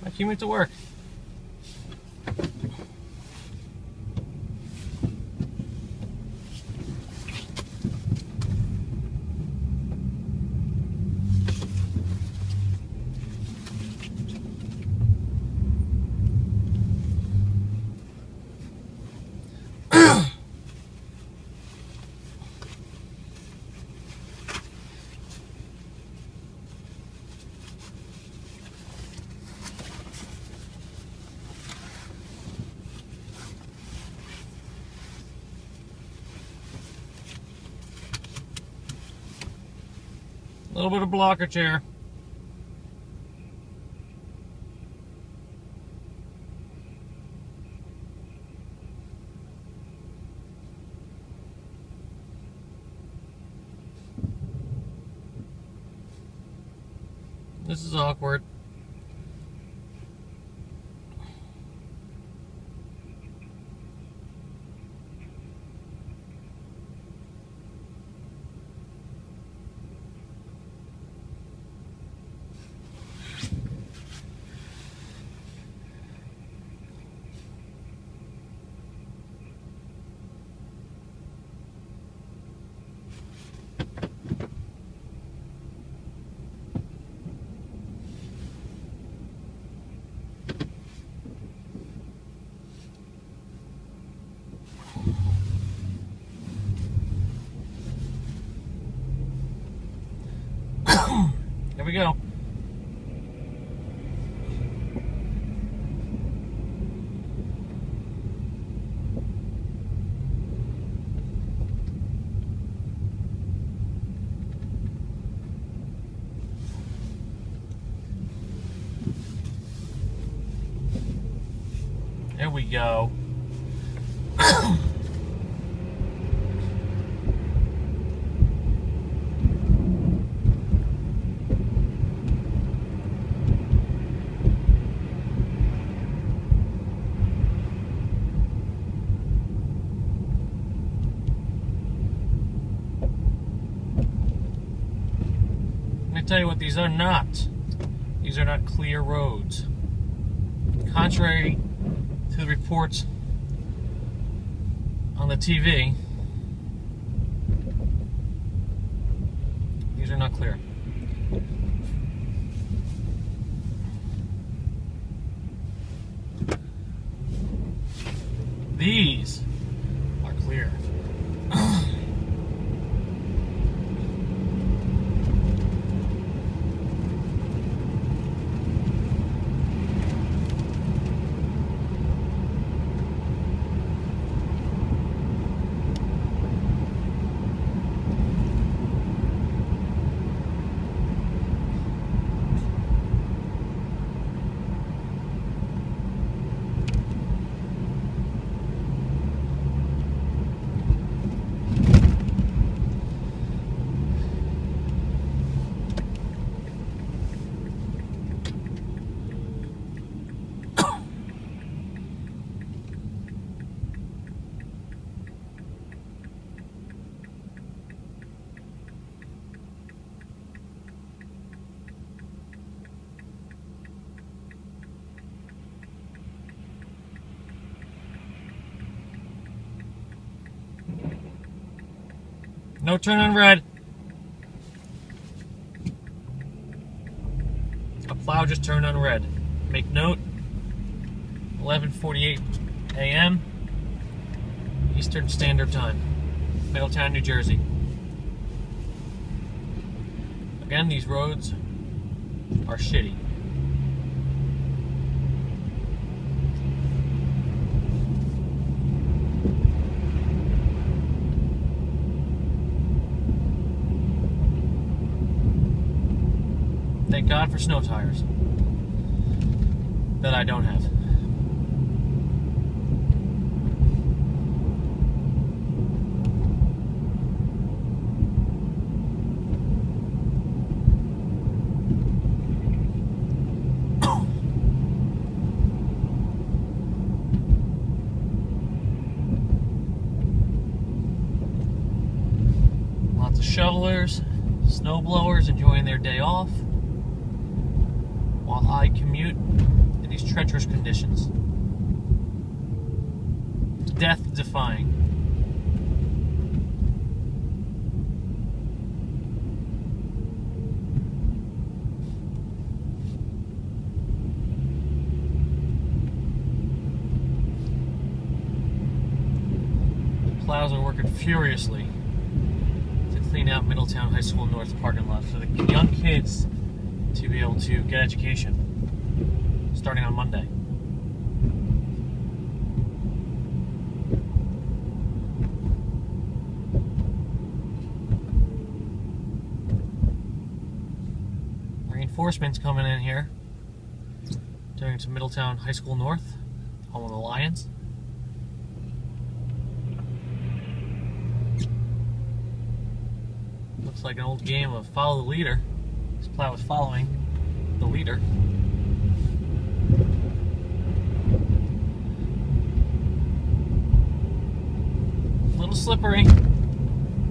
I commute to work. A little bit of blocker chair. This is awkward. Here we go. There we go. Let me tell you what these are not. These are not clear roads. Contrary to the reports on the TV, these are not clear. These are clear. No turn on red. A plow just turned on red. Make note, 11:48 a.m. Eastern Standard Time, Middletown, New Jersey. Again, these roads are shitty. Thank God for snow tires that I don't have. Lots of shovelers, snow blowers enjoying their day off, while I commute these treacherous conditions. Death-defying. Plows are working furiously to clean out Middletown High School North parking lot for the young kids to be able to get education starting on Monday. Reinforcements coming in here turning to Middletown High School North, home of the Lions. Looks like an old game of follow the leader. This plow is following the leader. A little slippery.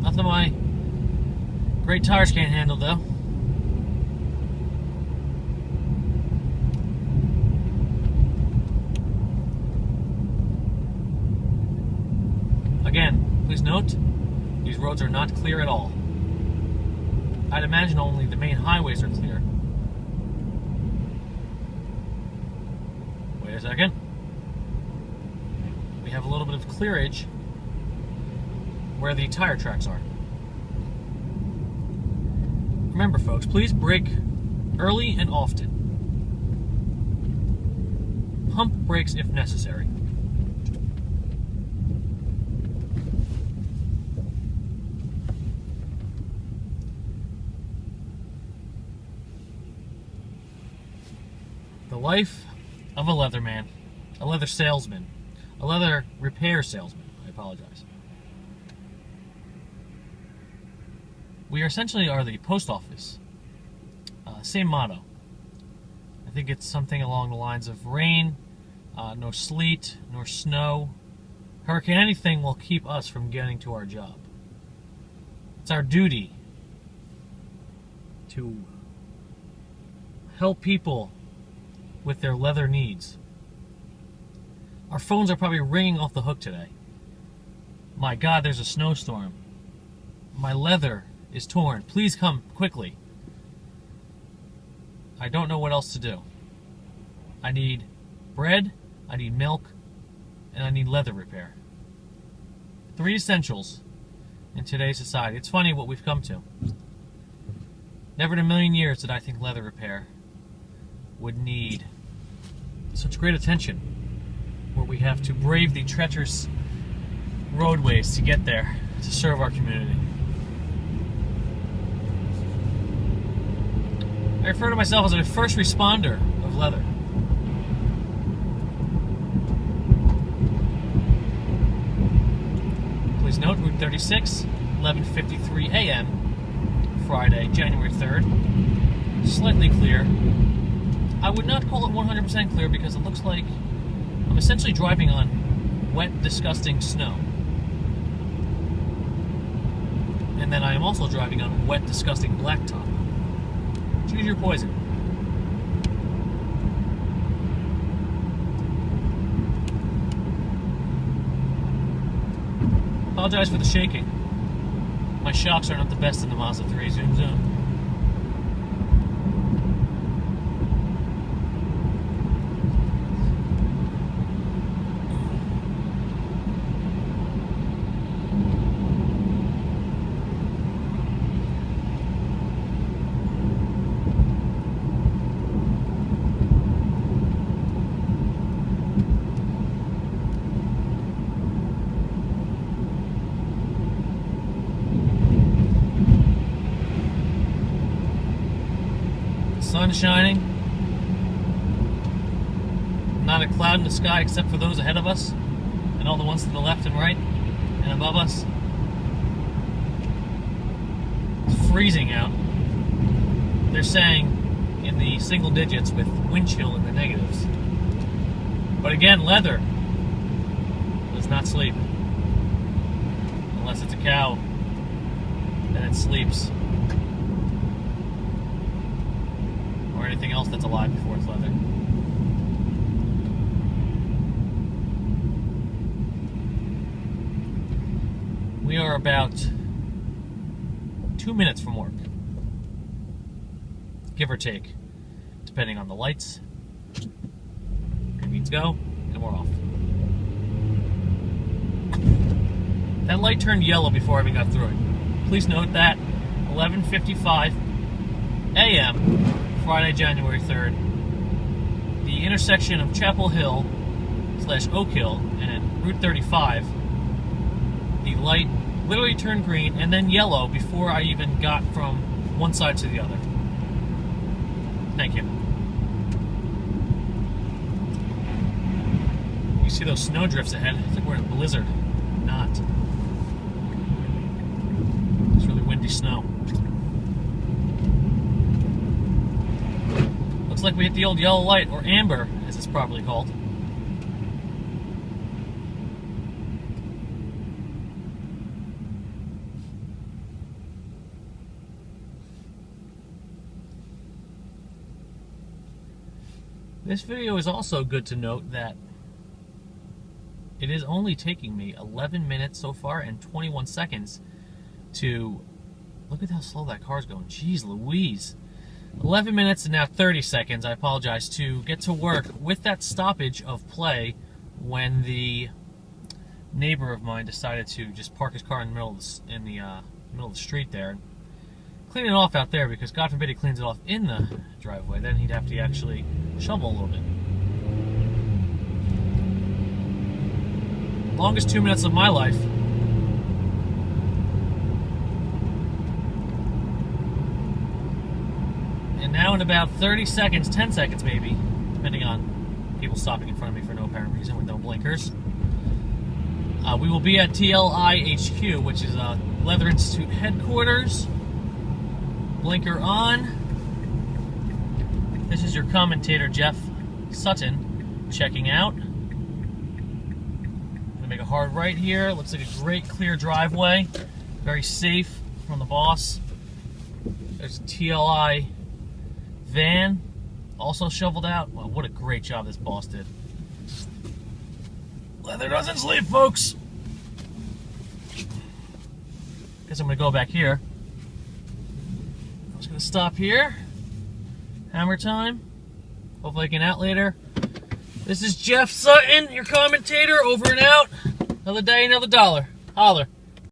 Nothing my great tires can't handle though. Again, please note, these roads are not clear at all. I'd imagine only the main highways are clear. Wait a second. We have a little bit of clearage where the tire tracks are. Remember folks, please brake early and often. Pump brakes if necessary. The life of a leatherman, a leather salesman, a leather repair salesman. I apologize. We essentially are the post office. Same motto. I think it's something along the lines of rain, no sleet, nor snow, hurricane, anything will keep us from getting to our job. It's our duty to help people with their leather needs. Our phones are probably ringing off the hook today. My God, there's a snowstorm. My leather is torn. Please come quickly. I don't know what else to do. I need bread, I need milk, and I need leather repair. 3 essentials in today's society. It's funny what we've come to. Never in a million years did I think leather repair would need such great attention, where we have to brave the treacherous roadways to get there to serve our community. I refer to myself as a first responder of leather. Please note, Route 36, 11:53 a.m., Friday, January 3rd. Slightly clear. I would not call it 100% clear because it looks like I'm essentially driving on wet, disgusting snow. And then I am also driving on wet, disgusting blacktop. Choose your poison. Apologize for the shaking. My shocks are not the best in the Mazda 3. Zoom, zoom. Sun shining. Not a cloud in the sky except for those ahead of us and all the ones to the left and right and above us. It's freezing out. They're saying in the single digits with wind chill in the negatives. But again, leather does not sleep. Unless it's a cow, then it sleeps. Or anything else that's alive before it's leather. are about 2 minutes from work, give or take, depending on the lights. Green means go, and we're off. That light turned yellow before I even got through it. Please note that 11:55 a.m. Friday, January 3rd, the intersection of Chapel Hill / Oak Hill and Route 35, the light literally turned green and then yellow before I even got from one side to the other. Thank you. You see those snow drifts ahead? It's like we're in a blizzard. Not. It's really windy snow. Looks like we hit the old yellow light, or amber, as it's properly called. This video is also good to note that it is only taking me 11 minutes so far and 21 seconds to... Look at how slow that car's going. Jeez Louise. 11 minutes and now 30 seconds, I apologize, to get to work with that stoppage of play when the neighbor of mine decided to just park his car in the middle of the street there. Clean it off out there, because God forbid he cleans it off in the driveway. Then he'd have to actually shovel a little bit. Longest 2 minutes of my life. And now in about 30 seconds, 10 seconds maybe, depending on people stopping in front of me for no apparent reason with no blinkers, we will be at TLI HQ, which is Leather Institute headquarters. Blinker on. This is your commentator, Jeff Sutton, checking out. Gonna make a hard right here. Looks like a great clear driveway. Very safe from the boss. There's a TLI van, also shoveled out. Wow, what a great job this boss did. Leather doesn't sleep, folks. Guess I'm gonna go back here. I'm just gonna stop here. Hammer time. Hopefully I can out later. This is Jeff Sutton, your commentator, over and out. Another day, another dollar. Holler.